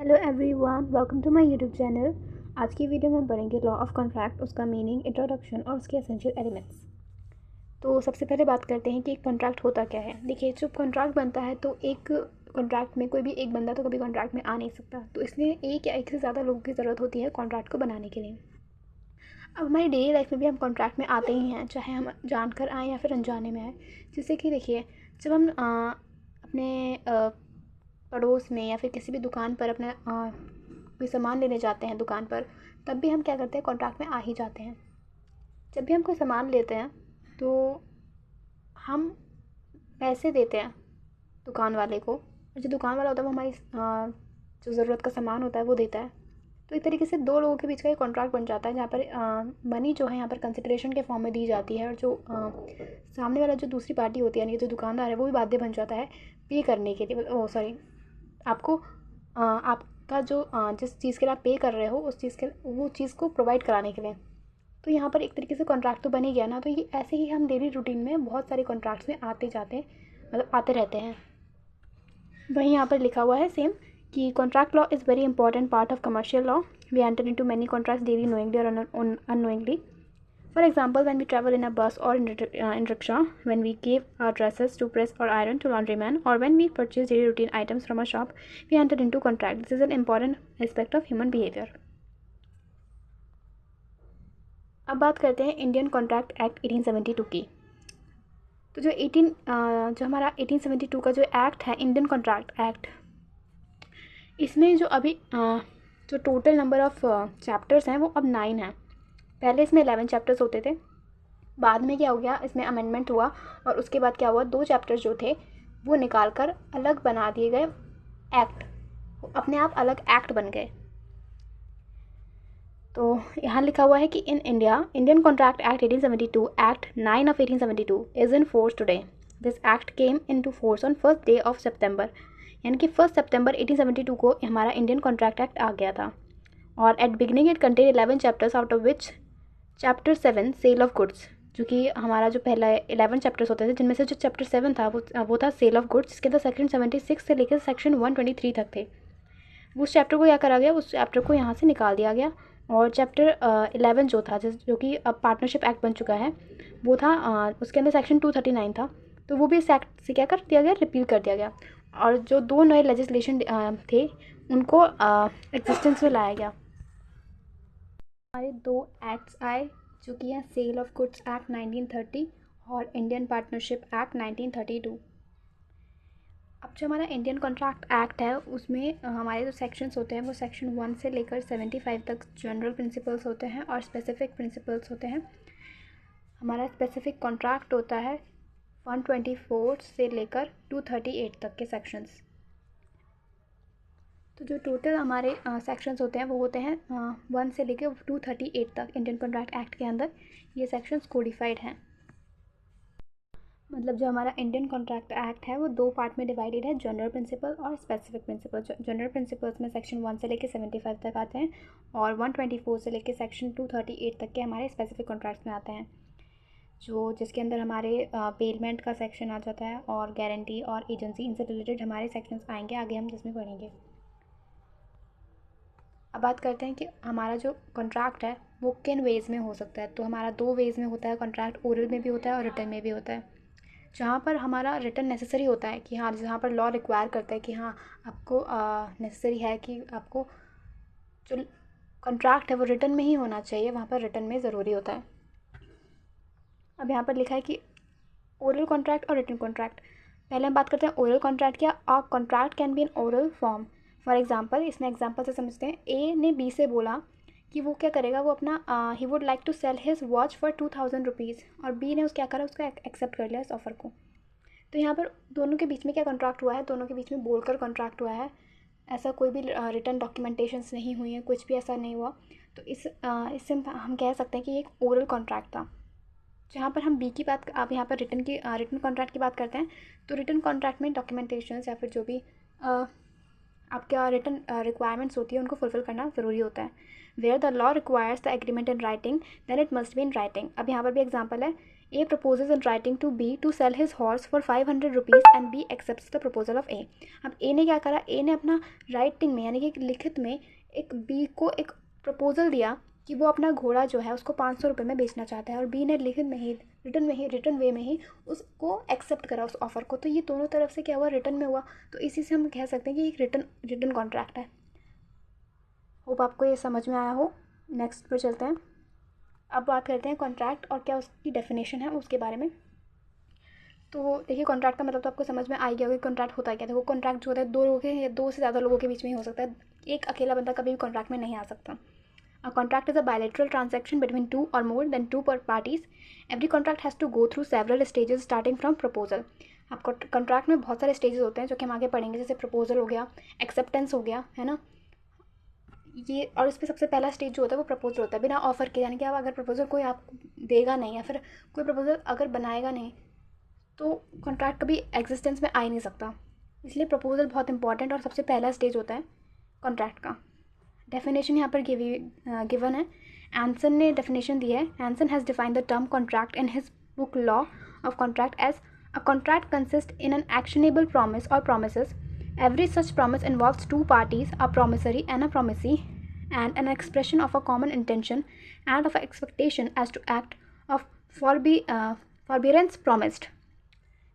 Hello everyone, welcome to my YouTube channel. आज की video में पढ़ेंगे लॉ ऑफ कॉन्ट्रैक्ट, उसका मीनिंग, इंट्रोडक्शन और उसके एसेंशियल एलिमेंट्स। तो सबसे पहले बात करते हैं कि एक कॉन्ट्रैक्ट होता क्या है। देखिए, जब कॉन्ट्रैक्ट बनता है तो एक कॉन्ट्रैक्ट में कोई भी एक बंदा तो कभी कॉन्ट्रैक्ट में आ नहीं सकता, तो इसलिए एक या एक से ज़्यादा लोगों की ज़रूरत होती है कॉन्ट्रैक्ट को बनाने के लिए। अब हमारी डेली लाइफ में भी हम कॉन्ट्रैक्ट में आते ही हैं, चाहे हम जानकर आएँ या फिर अनजाने में आए। जैसे कि देखिए, जब हम अपने पड़ोस में या फिर किसी भी दुकान पर अपना कोई सामान लेने जाते हैं दुकान पर, तब भी हम क्या करते हैं, कॉन्ट्रैक्ट में आ ही जाते हैं। जब भी हम कोई सामान लेते हैं तो हम पैसे देते हैं दुकान वाले को, और जो दुकान वाला होता है वो हमारी जो ज़रूरत का सामान होता है वो देता है। तो एक तरीके से दो लोगों के बीच का एक कॉन्ट्रैक्ट बन जाता है, जहाँ पर मनी जो है यहाँ पर कंसिडरेशन के फॉर्म में दी जाती है, और जो सामने वाला जो दूसरी पार्टी होती है यानी जो दुकानदार है वो भी बाध्य बन जाता है पे करने के लिए। ओ सॉरी, आपको आपका जो जिस चीज़ के लिए आप पे कर रहे हो उस चीज़ के वो चीज़ को प्रोवाइड कराने के लिए। तो यहाँ पर एक तरीके से कॉन्ट्रैक्ट तो बन ही गया ना। तो ये ऐसे ही हम डेली रूटीन में बहुत सारे कॉन्ट्रैक्ट्स में आते जाते मतलब आते रहते हैं। वहीं यहाँ पर लिखा हुआ है सेम कि contract law is very important part of commercial law. We enter into many contracts daily knowingly और unknowingly. For example, when we travel in a bus or in rickshaw, when we give our dresses to press or iron to laundryman, or when we purchase daily routine items from a shop, we enter into contract. This is an important aspect of human behavior. अब बात करते हैं Indian contract act 1872 की। तो जो हमारा 1872 का जो एक्ट है, इंडियन कॉन्ट्रैक्ट एक्ट, इसमें जो अभी जो टोटल नंबर ऑफ चैप्टर्स हैं वो अब 9 हैं। पहले इसमें 11 चैप्टर्स होते थे, बाद में क्या हो गया, इसमें अमेंडमेंट हुआ और उसके बाद क्या हुआ, 2 चैप्टर्स जो थे वो निकाल कर अलग बना दिए गए एक्ट, अपने आप अलग एक्ट बन गए। तो यहाँ लिखा हुआ है कि in India Indian contract act 1872 act 9 of 1872 is in force today. This act came into force on 1st day of September, यानी कि 1 सितंबर 1872 को हमारा इंडियन कॉन्ट्रैक्ट एक्ट आ गया था। और at beginning it contain 11 chapters, out of which chapter 7 sale of goods, जो कि हमारा जो पहला 11 चैप्टर्स होते थे, जिनमें से जो चैप्टर 7 था वो था सेल ऑफ गुड्स, जिसके अंदर सेक्शन 76 से लेकर सेक्शन 123 तक थे। उस चैप्टर को क्या करा गया, उस चैप्टर को यहाँ से निकाल दिया गया, और चैप्टर 11 जो था, जो कि अब पार्टनरशिप एक्ट बन चुका है, वो था उसके अंदर सेक्शन 239 था, तो वो भी इस एक्ट से क्या कर दिया गया, रिपील कर दिया गया। और जो 2 नए लेजिस्लेशन थे उनको एग्जिस्टेंस में लाया गया। हमारे 2 एक्ट्स आए, जो कि हैं सेल ऑफ गुड्स एक्ट 1930 और इंडियन पार्टनरशिप एक्ट 1932। अब जो हमारा इंडियन कॉन्ट्रैक्ट एक्ट है उसमें हमारे जो सेक्शंस होते हैं वो सेक्शन 1 से लेकर 75 तक जनरल प्रिंसिपल्स होते हैं और स्पेसिफिक प्रिंसिपल्स होते हैं। हमारा स्पेसिफिक कॉन्ट्रैक्ट होता है 124 से लेकर 238 तक के सेक्शंस। तो जो टोटल हमारे सेक्शंस होते हैं वो होते हैं 1 से लेकर 238 तक। इंडियन कॉन्ट्रैक्ट एक्ट के अंदर ये सेक्शंस कोडिफाइड हैं। मतलब जो हमारा इंडियन कॉन्ट्रैक्ट एक्ट है वो 2 पार्ट में डिवाइडेड है, जनरल प्रिंसिपल और स्पेसिफिक प्रिंसिपल। जनरल प्रिंसिपल्स में सेक्शन 1 से लेकर 75 तक आते हैं, और 124 से लेकर सेक्शन 238 तक के हमारे स्पेसिफिक कॉन्ट्रैक्ट्स में आते हैं, जो जिसके अंदर हमारे पेमेंट का सेक्शन आ जाता है, और गारंटी और एजेंसी, इनसे रिलेटेड हमारे सेक्शंस आएंगे आगे, हम जिसमें पढ़ेंगे। अब बात करते हैं कि हमारा जो कॉन्ट्रैक्ट है वो किन वेज़ में हो सकता है। तो हमारा 2 वेज़ में होता है कॉन्ट्रैक्ट, ओरल में भी होता है और रिटन में भी होता है। जहाँ पर हमारा रिटन नेसेसरी होता है कि हाँ, जहाँ पर लॉ रिक्वायर करता है कि हाँ आपको नेसेसरी है कि आपको जो कॉन्ट्रैक्ट है वो रिटन में ही होना चाहिए, वहाँ पर रिटन में ज़रूरी होता है। अब यहाँ पर लिखा है कि ओरल कॉन्ट्रैक्ट और रिटन कॉन्ट्रैक्ट। पहले हम बात करते हैं ओरल कॉन्ट्रैक्ट। क्या a contract can be in oral form. For example, इसमें एग्जाम्पल से समझते हैं। ए ने बी से बोला कि वो क्या करेगा, वो अपना ही would like to sell his watch for 2000 rupees, और बी ने क्या करा, उसका एक्सेप्ट कर लिया इस ऑफ़र को। तो यहाँ पर दोनों के बीच में क्या कॉन्ट्रैक्ट हुआ है, दोनों के बीच में बोलकर कॉन्ट्रैक्ट हुआ है, ऐसा कोई भी रिटन डॉक्यूमेंटेशंस नहीं हुई है, कुछ भी ऐसा नहीं हुआ। तो इससे हम कह सकते हैं कि एक ओरल कॉन्ट्रैक्ट था। जहाँ पर हम बी की बात, अब यहाँ पर रिटन कॉन्ट्रैक्ट की बात करते हैं, तो रिटन कॉन्ट्रैक्ट में डॉक्यूमेंटेशंस या फिर जो भी आपके रिटन रिक्वायरमेंट्स होती है उनको फुलफिल करना ज़रूरी होता है। Where the law requires the agreement in writing then it must be in writing. अब यहाँ पर भी एग्जांपल है, A proposes in writing to B to sell his horse for 500 rupees and B accepts the proposal of A. अब A ने क्या करा, A ने अपना राइटिंग में यानी कि लिखित में एक B को एक प्रपोजल दिया कि वो अपना घोड़ा जो है उसको 500 रुपये में बेचना चाहता है, और बी ने लिखित में ही रिटर्न वे में ही उसको एक्सेप्ट करा उस ऑफ़र को। तो ये दोनों तरफ से क्या हुआ, रिटर्न में हुआ। तो इसी से हम कह सकते हैं कि एक रिटर्न कॉन्ट्रैक्ट है। होप आपको ये समझ में आया हो। नेक्स्ट पर चलते हैं। अब बात करते हैं कॉन्ट्रैक्ट और क्या उसकी डेफिनेशन है उसके बारे में। तो देखिए, कॉन्ट्रैक्ट का मतलब तो आपको समझ में आ गया होगा कि कॉन्ट्रैक्ट होता है क्या। देखो, कॉन्ट्रैक्ट जो होता है दो लोगों के या दो से ज़्यादा लोगों के बीच में ही हो सकता है। एक अकेला बंदा कभी भी कॉन्ट्रैक्ट में नहीं आ सकता। A contract is a bilateral transaction between two or more than two parties. Every contract has to go through several stages starting from proposal. आपको कॉन्ट्रैक्ट में बहुत सारे स्टेजेस होते हैं जो कि हम आगे पढ़ेंगे, जैसे प्रपोजल हो गया, एक्सेप्टेंस हो गया, है ना ये। और इस पर सबसे पहला स्टेज जो होता है वो प्रपोजल होता है, बिना ऑफर के। यानी कि आप अगर प्रपोजल कोई आपको देगा नहीं या फिर कोई प्रपोजल अगर बनाएगा नहीं तो कॉन्ट्रैक्ट कभी एग्जिस्टेंस में आ ही नहीं सकता। इसलिए प्रपोजल बहुत इंपॉर्टेंट और सबसे पहला स्टेज होता है कॉन्ट्रैक्ट का। डेफिनेशन यहाँ पर गिवन है। एंसन ने डेफिनेशन दी है। Anson has defined the term contract in his book law of contract as a contract consist in an actionable promise और promises. Every such promise involves two parties, a promissory and a promisee, and an expression of a common intention and of an expectation as to act of forbearance promised.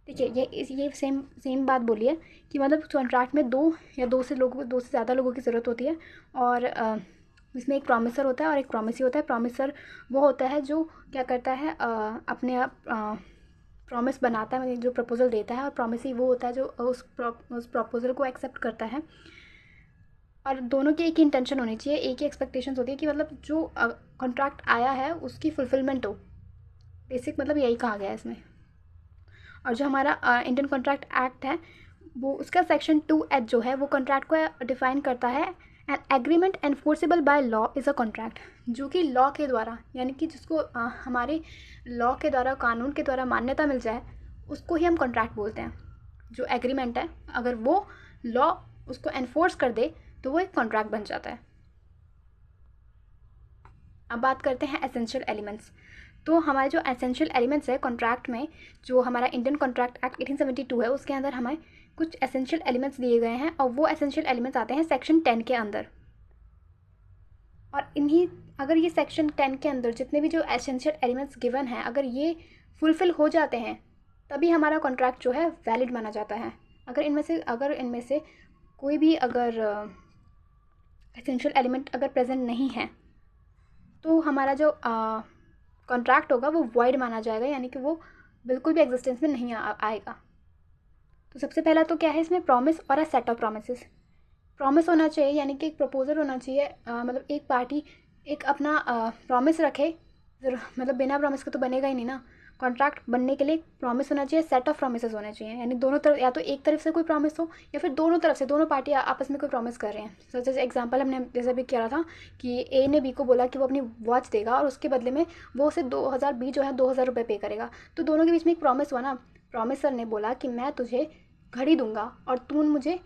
देखिए, ये same बात बोली है कि मतलब contract में दो से ज़्यादा लोगों की ज़रूरत होती है, और इसमें एक प्रॉमिसर होता है और एक प्रॉमिसी होता है। प्रॉमिसर वो होता है जो क्या करता है, अपने आप प्रॉमिस बनाता है, जो प्रपोजल देता है, और प्रॉमिसी वो होता है जो उस प्रपोजल को एक्सेप्ट करता है। और दोनों की एक ही इंटेंशन होनी चाहिए, एक ही एक्सपेक्टेशंस होती है कि मतलब जो कॉन्ट्रैक्ट आया है उसकी फुलफिलमेंट हो। बेसिक मतलब यही कहा गया है इसमें। और जो हमारा इंडियन कॉन्ट्रैक्ट एक्ट है वो उसका सेक्शन 2H जो है वो कॉन्ट्रैक्ट को डिफाइन करता है। An agreement enforceable by law is a contract, जो कि लॉ के द्वारा यानी कि जिसको हमारे लॉ के द्वारा, कानून के द्वारा मान्यता मिल जाए उसको ही हम कॉन्ट्रैक्ट बोलते हैं। जो एग्रीमेंट है अगर वो लॉ उसको एनफोर्स कर दे तो वो एक कॉन्ट्रैक्ट बन जाता है। अब बात करते हैं एसेंशियल एलिमेंट्स। तो हमारे जो एसेंशियल एलिमेंट्स है कॉन्ट्रैक्ट में, जो हमारा इंडियन कॉन्ट्रैक्ट एक्ट 1872 है उसके अंदर हमें कुछ एसेंशियल एलिमेंट्स दिए गए हैं, और वो एसेंशियल एलिमेंट्स आते हैं सेक्शन 10 के अंदर। और इन्हीं अगर ये सेक्शन 10 के अंदर जितने भी जो एसेंशियल एलिमेंट्स गिवन हैं अगर ये फुलफ़िल हो जाते हैं तभी हमारा कॉन्ट्रैक्ट जो है वैलिड माना जाता है। अगर इनमें से कोई भी अगर एसेंशियल एलिमेंट अगर प्रेजेंट नहीं है तो हमारा जो कॉन्ट्रैक्ट होगा वो वॉइड माना जाएगा, यानी कि वो बिल्कुल भी एग्जिस्टेंस में नहीं आएगा। तो सबसे पहला तो क्या है इसमें, प्रॉमिस और a set of promises. Promise होना चाहिए यानी कि एक प्रपोजल होना चाहिए, मतलब एक पार्टी एक अपना प्रॉमिस रखे। मतलब बिना प्रॉमिस के तो बनेगा ही नहीं ना। कॉन्ट्रैक्ट बनने के लिए प्रॉमिस होना चाहिए, सेट ऑफ प्रॉमिसेस होने चाहिए, यानी दोनों तरफ, या तो एक तरफ से कोई प्रॉमिस हो या फिर दोनों तरफ से, दोनों पार्टी आपस में कोई प्रॉमिस कर रहे हैं। तो जैसे एग्जांपल हमने जैसे भी किया था कि ए ने बी को बोला कि वो अपनी वॉच देगा और उसके बदले में वो उसे 2000 बी जो है 2000 रुपये पे करेगा। तो दोनों के बीच में एक प्रॉमिस हुआ ना। प्रॉमिसर ने बोला कि मैं तुझे घड़ी दूंगा और तू मुझे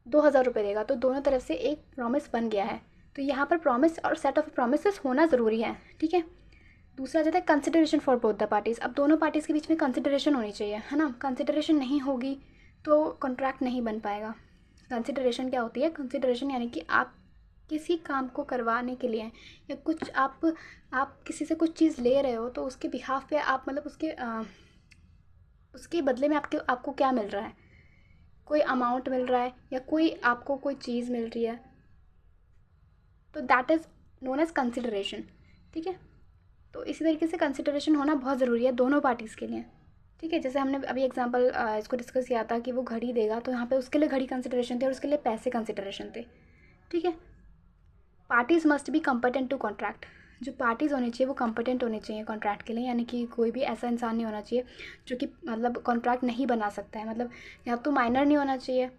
2000 रुपये देगा, तो दोनों तरफ से एक प्रॉमिस बन गया है। तो यहाँ पर प्रॉमिस और सेट ऑफ प्रॉमिसेस होना ज़रूरी है, ठीक है। दूसरा जाता है consideration for both the parties. अब दोनों पार्टीज़ के बीच में कंसिडरेशन होनी चाहिए, है ना। कंसिडरेशन नहीं होगी तो कॉन्ट्रैक्ट नहीं बन पाएगा। कंसिडरेशन क्या होती है, कंसिडरेशन यानी कि आप किसी काम को करवाने के लिए या कुछ आप किसी से कुछ चीज़ ले रहे हो तो उसके बिहाफ पे आप मतलब उसके बदले में आपको क्या मिल रहा है, कोई अमाउंट मिल रहा है या कोई आपको कोई चीज़ मिल रही है, तो that is known as consideration, ठीक है। तो इसी तरीके से कंसिडरेशन होना बहुत ज़रूरी है दोनों पार्टीज़ के लिए, ठीक है। जैसे हमने अभी एग्जांपल इसको डिस्कस किया था कि वो घड़ी देगा, तो यहाँ पे उसके लिए घड़ी कंसिडरेशन थे और उसके लिए पैसे कंसिडरेशन थे, ठीक है। Parties must be competent to contract. जो पार्टीज़ होनी चाहिए वो कम्पिटेंट होनी चाहिए कॉन्ट्रैक्ट के लिए, यानी कि कोई भी ऐसा इंसान नहीं होना चाहिए जो कि मतलब कॉन्ट्रैक्ट नहीं बना सकता है। मतलब या तो माइनर नहीं होना चाहिए,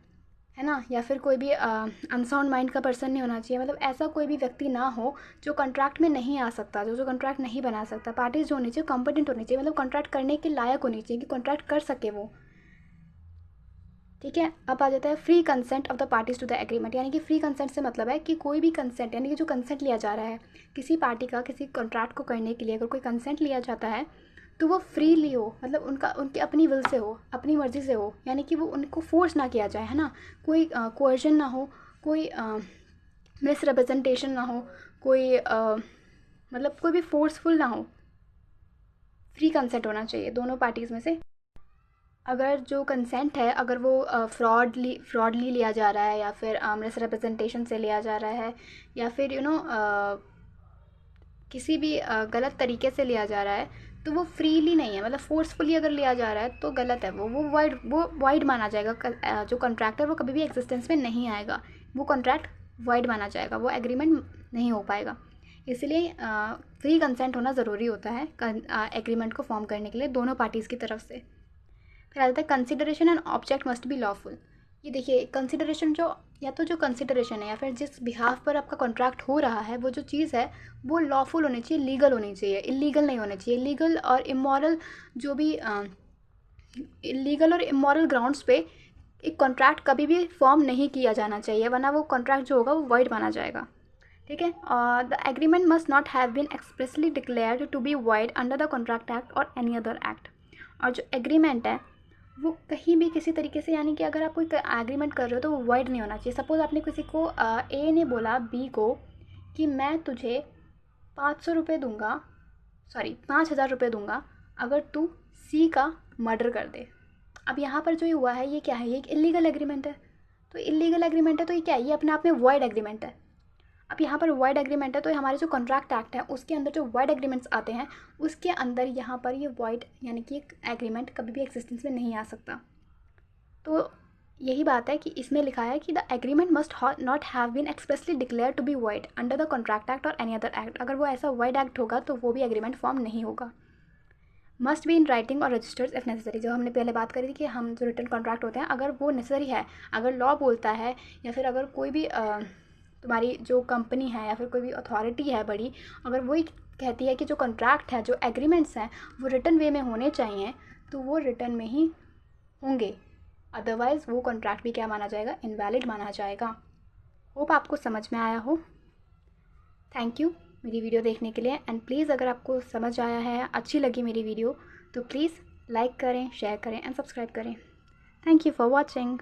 है ना, या फिर कोई भी अनसाउंड माइंड का पर्सन नहीं होना चाहिए। मतलब ऐसा कोई भी व्यक्ति ना हो जो कॉन्ट्रैक्ट में नहीं आ सकता, जो कॉन्ट्रैक्ट नहीं बना सकता। पार्टीज जो होनी चाहिए कॉम्पिटेंट होनी चाहिए, मतलब कॉन्ट्रैक्ट करने के लायक होनी चाहिए कि कॉन्ट्रैक्ट कर सके वो, ठीक है। अब आ जाता है free consent of the parties to the agreement. यानी कि फ्री कंसेंट से मतलब है कि कोई भी कंसेंट, यानी कि जो कंसेंट लिया जा रहा है किसी पार्टी का किसी कॉन्ट्रैक्ट को करने के लिए, अगर कोई कंसेंट लिया जाता है तो वो फ्रीली हो, मतलब उनकी अपनी विल से हो, अपनी मर्ज़ी से हो, यानी कि वो उनको फोर्स ना किया जाए, है ना। कोई कोएर्जन ना हो, कोई मिसरिप्रेजेंटेशन ना हो, कोई मतलब कोई भी फोर्सफुल ना हो। फ्री कंसेंट होना चाहिए दोनों पार्टीज़ में से। अगर जो कंसेंट है, अगर वो फ्रॉडली लिया जा रहा है, या फिर मिसरिप्रेजेंटेशन से लिया जा रहा है, या फिर किसी भी गलत तरीके से लिया जा रहा है, तो वो फ्रीली नहीं है, मतलब फोर्सफुली अगर लिया जा रहा है तो गलत है। वो वाइड माना जाएगा। जो कॉन्ट्रैक्ट है वो कभी भी एग्जिस्टेंस में नहीं आएगा, वो कॉन्ट्रैक्ट वाइड माना जाएगा, वो एग्रीमेंट नहीं हो पाएगा। इसलिए फ्री कंसेंट होना ज़रूरी होता है एग्रीमेंट को फॉर्म करने के लिए दोनों पार्टीज़ की तरफ से। फिर आ जाता है consideration and object must be lawful. ये देखिए, कंसिडरेशन जो कंसिडरेशन है, या फिर जिस बिहाफ पर आपका कॉन्ट्रैक्ट हो रहा है, वो जो चीज़ है वो लॉफुल होनी चाहिए, लीगल होनी चाहिए, इलीगल नहीं होनी चाहिए। लीगल और इमोरल जो भी इलीगल और इमोरल ग्राउंड्स पे एक कॉन्ट्रैक्ट कभी भी फॉर्म नहीं किया जाना चाहिए, वरना वो कॉन्ट्रैक्ट जो होगा वो वाइड माना जाएगा। ठीक है। The agreement must not have been expressly declared to be void under the contract act और एनी अदर एक्ट। और जो एग्रीमेंट है वो कहीं भी किसी तरीके से, यानी कि अगर आप कोई एग्रीमेंट कर रहे हो तो वो वाइड नहीं होना चाहिए। सपोज़ आपने किसी को ए ने बोला बी को कि मैं तुझे 500 रुपये दूंगा, सॉरी 5,000 रुपये दूंगा अगर तू सी का मर्डर कर दे। अब यहाँ पर जो ये हुआ है ये क्या है, ये एक इलीगल एग्रीमेंट है। तो इलीगल एग्रीमेंट है तो ये क्या है, ये अपने आप में वाइड एग्रीमेंट है। अब यहाँ पर वाइड एग्रीमेंट है तो हमारे जो कॉन्ट्रैक्ट एक्ट है उसके अंदर जो वाइड एग्रीमेंट्स आते हैं उसके अंदर यहाँ पर ये वाइड यानी कि एक एग्रीमेंट कभी भी एक्जिस्टेंस में नहीं आ सकता। तो यही बात है कि इसमें लिखा है कि the agreement must not have been expressly declare to be void under the contract act और एनी अदर एक्ट। अगर वो ऐसा वाइड एक्ट होगा तो वो भी एग्रीमेंट फॉर्म नहीं होगा। मस्ट बी इन राइटिंग और रजिस्टर्ड इफ नेसेसरी। जो हमने पहले बात करी थी कि हम जो रिटर्न कॉन्ट्रैक्ट होते हैं, अगर वो नेसेसरी है, अगर लॉ बोलता है, या फिर अगर कोई भी तुम्हारी जो कंपनी है या फिर कोई भी अथॉरिटी है बड़ी, अगर वही कहती है कि जो कॉन्ट्रैक्ट है, जो एग्रीमेंट्स हैं वो रिटन वे में होने चाहिए, तो वो रिटन में ही होंगे। अदरवाइज़ वो कॉन्ट्रैक्ट भी क्या माना जाएगा, इनवैलिड माना जाएगा। होप आपको समझ में आया हो। थैंक यू मेरी वीडियो देखने के लिए। एंड प्लीज़ अगर आपको समझ आया है, अच्छी लगी मेरी वीडियो, तो प्लीज़ लाइक करें, शेयर करें एंड सब्सक्राइब करें। Thank you for watching.